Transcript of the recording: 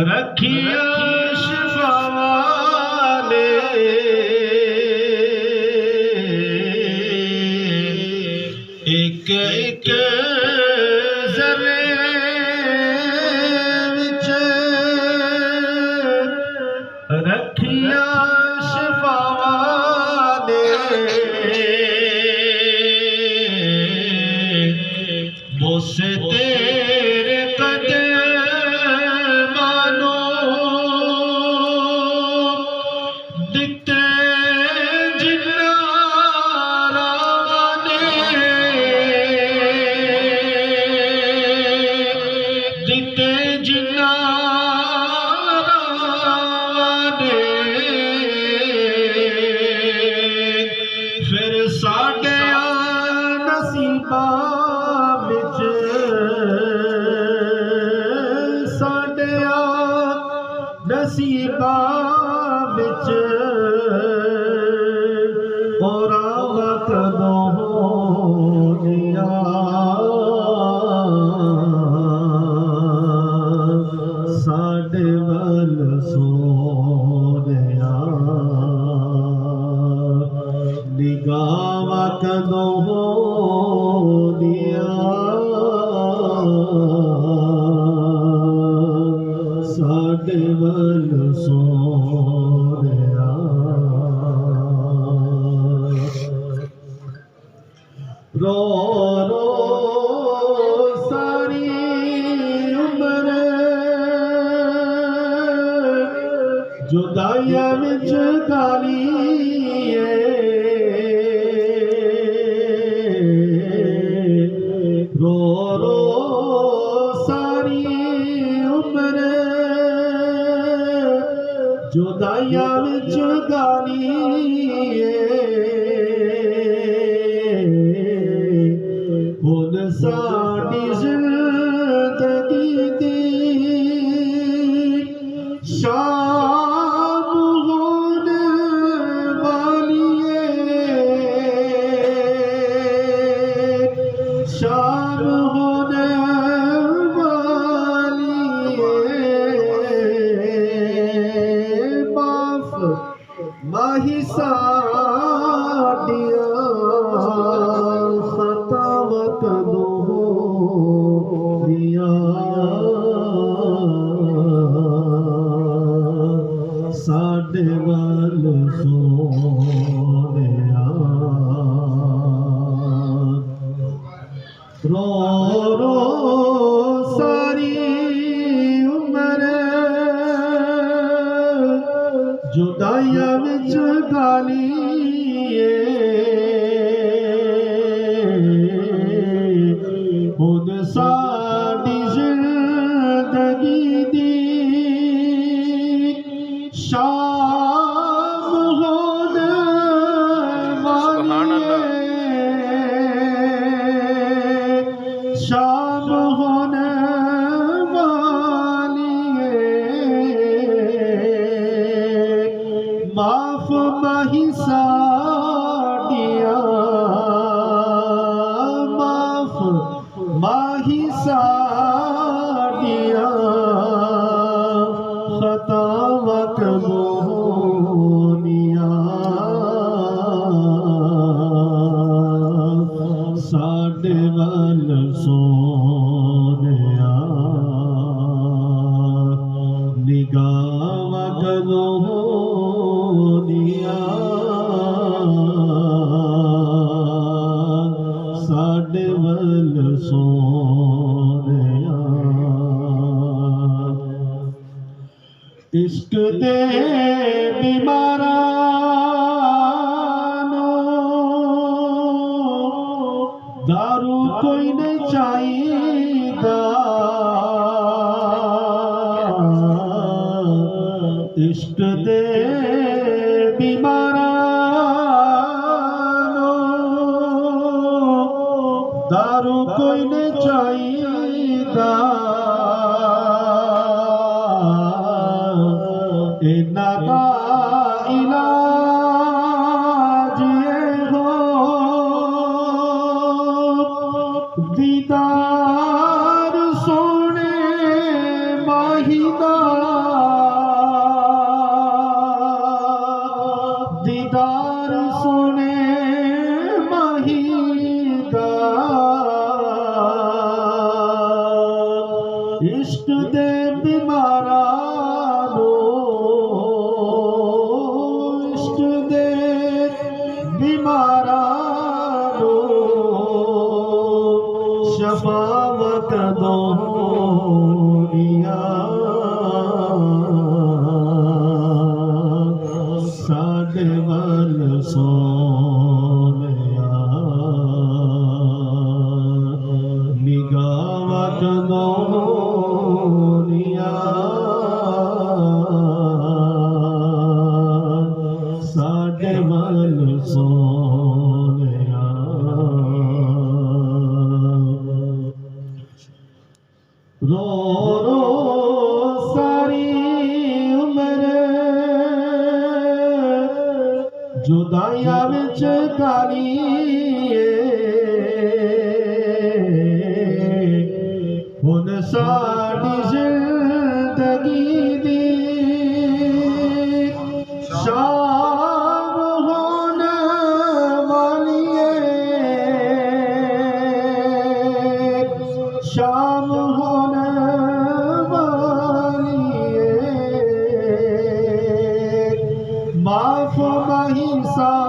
रखिया शिफा वाले एक एक ज़रे विच रखिया शिफा वाले मुझसे तेरे कदम मानो दिखते जिन्नारा वाले दिखते जिन्नारा वाले फिर साढ़े नसीबा नसीबा बिच और कदों होनिया साडे वल सोनिया निगाह कदों होनिया साडे वल सोनिया रो रो सारी उम्र जुदाइयां विच गाली रो रो सारी उम्र जुदाइयां विच गाली हुण साडी जिंदगी दी शाम होने वाली शाम होने वाली माही साडिया खताव कदों होनिया साडे वल सोनिया रो रो सारी उम्र जुदाइयां विच गाली हुण साडी जिंदगी दी शाम होने वाली शाम होने माफ माही साडिया माफ माही साडिया खताव कदों होनिया साडे वल सोनिया निगाह कदों होनिया साडे वल सोनिया इश्क दे बीमारां दारू कोई नहीं चाहिदा इश्क दे बीमारां दारू कोई नहीं चाहिदा इन्ना दा इलाज ये हो दीदार सोने माही दा शफावत दोनिया साढ़े वल सोनिया निगावत दोनिया साढ़े वल सोनिया रो रो सारी उम्र जुदाइयां विच काली हुन साडी जिंदगी दी शाम होने वाली शाम होने वाली माफ माही सा